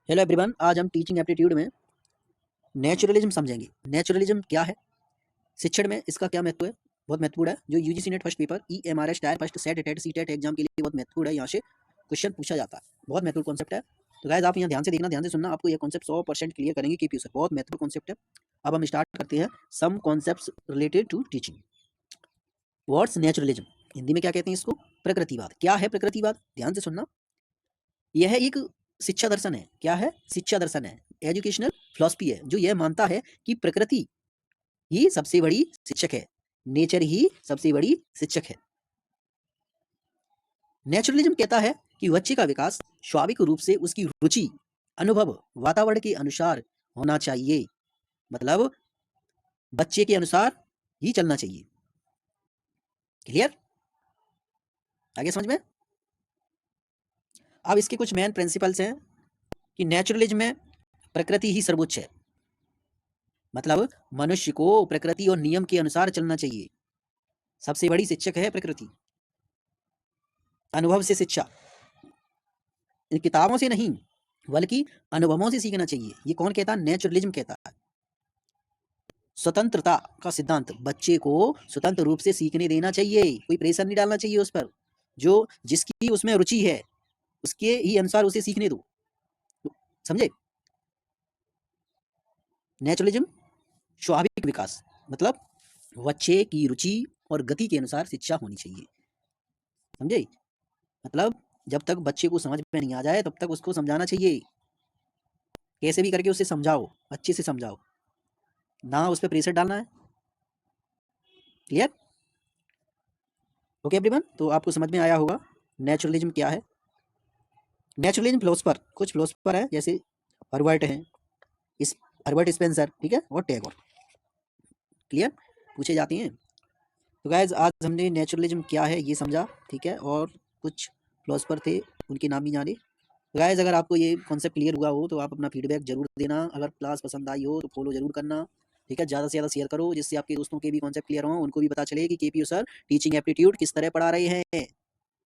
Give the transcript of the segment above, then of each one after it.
Hello everyone, आज हम teaching aptitude में नेचुरलिज्म समझेंगे। नेचुरलिज्म क्या है, शिक्षण में इसका क्या महत्व है। बहुत महत्वपूर्ण है। जो UGC NET first paper EMRS tier first SET TET CTET exam के लिए बहुत महत्वपूर्ण है। यहाँ से क्वेश्चन पूछा जाता है, बहुत महत्वपूर्ण कॉन्सेप्ट है। तो गाइस आप यहाँ ध्यान से देखना, ध्यान से सुनना, आपको ये कॉन्सेप्ट 100% क्लियर करेंगे केपीयू सर। बहुत महत्वपूर्ण कॉन्सेप्ट है। अब हम स्टार्ट करते हैं some concepts related to teaching. What's naturalism, Hindi में क्या कहते हैं इसको? प्रकृतिवाद। क्या है प्रकृतिवाद? ध्यान से सुनना। यह एक शिक्षा दर्शन है। क्या है? शिक्षा दर्शन है, एजुकेशनल फिलॉसफी है, जो यह मानता है कि प्रकृति ही सबसे बड़ी शिक्षक है, नेचर ही सबसे बड़ी शिक्षक है। नेचुरलिज्म कहता है कि बच्चे का विकास स्वाभाविक रूप से उसकी रुचि, अनुभव, वातावरण के अनुसार होना चाहिए। मतलब बच्चे के अनुसार ही चलना चाहिए। क्लियर? आगे समझ में? अब इसके कुछ मेन प्रिंसिपल्स हैं कि नेचुरलिज्म में प्रकृति ही सर्वोच्च है। मतलब मनुष्य को प्रकृति और नियम के अनुसार चलना चाहिए। सबसे बड़ी शिक्षक है प्रकृति। अनुभव से शिक्षा, किताबों से नहीं बल्कि अनुभवों से सीखना चाहिए। ये कौन कहता है? नेचुरलिज्म कहता है। स्वतंत्रता का सिद्धांत, बच्चे को स्वतंत्र रूप से सीखने देना चाहिए, कोई प्रेशर नहीं डालना चाहिए उस पर। जो जिसकी उसमें रुचि है उसके ही अनुसार उसे सीखने दो। समझे? नेचुरलिज्म स्वाभाविक विकास, मतलब बच्चे की रुचि और गति के अनुसार शिक्षा होनी चाहिए। समझे? मतलब जब तक बच्चे को समझ में नहीं आ जाए तब तक उसको समझाना चाहिए। कैसे भी करके उसे समझाओ, अच्छे से समझाओ, ना उस पर प्रेशर डालना है। क्लियर? ओके एवरीवन, तो आपको समझ में आया होगा नेचुरलिज्म क्या है। नेचुरलिज्म फिलोसफर, कुछ फिलोसफर है जैसे हर्बर्ट हैं, इस हर्बर्ट स्पेंसर, ठीक है, और टैगोर। क्लियर? पूछे जाते हैं। तो गाइज आज हमने नेचुरलिज्म क्या है ये समझा, ठीक है, और कुछ फिलोसफर थे उनके नाम भी जाने। गाइज अगर आपको ये कॉन्सेप्ट क्लियर हुआ हो तो आप अपना फीडबैक जरूर देना। अगर क्लास पसंद आई हो तो फॉलो जरूर करना, ठीक है। ज़्यादा से ज़्यादा शेयर करो जिससे आपके दोस्तों के भी कॉन्सेप्ट क्लियर हों, उनको भी पता चले कि केपीयू सर टीचिंग एप्टीट्यूड किस तरह पढ़ा रहे हैं,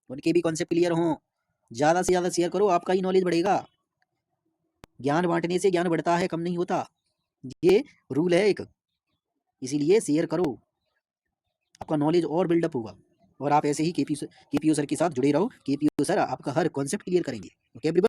उनके भी कॉन्सेप्ट क्लियर हों। ज़्यादा से ज़्यादा शेयर करो, आपका ही नॉलेज बढ़ेगा। ज्ञान बांटने से ज्ञान बढ़ता है, कम नहीं होता। ये रूल है एक, इसीलिए शेयर करो, आपका नॉलेज और बिल्डअप होगा। और आप ऐसे ही केपीयू सर के साथ जुड़े रहो। केपीयू सर आपका हर कॉन्सेप्ट क्लियर करेंगे। Okay everyone.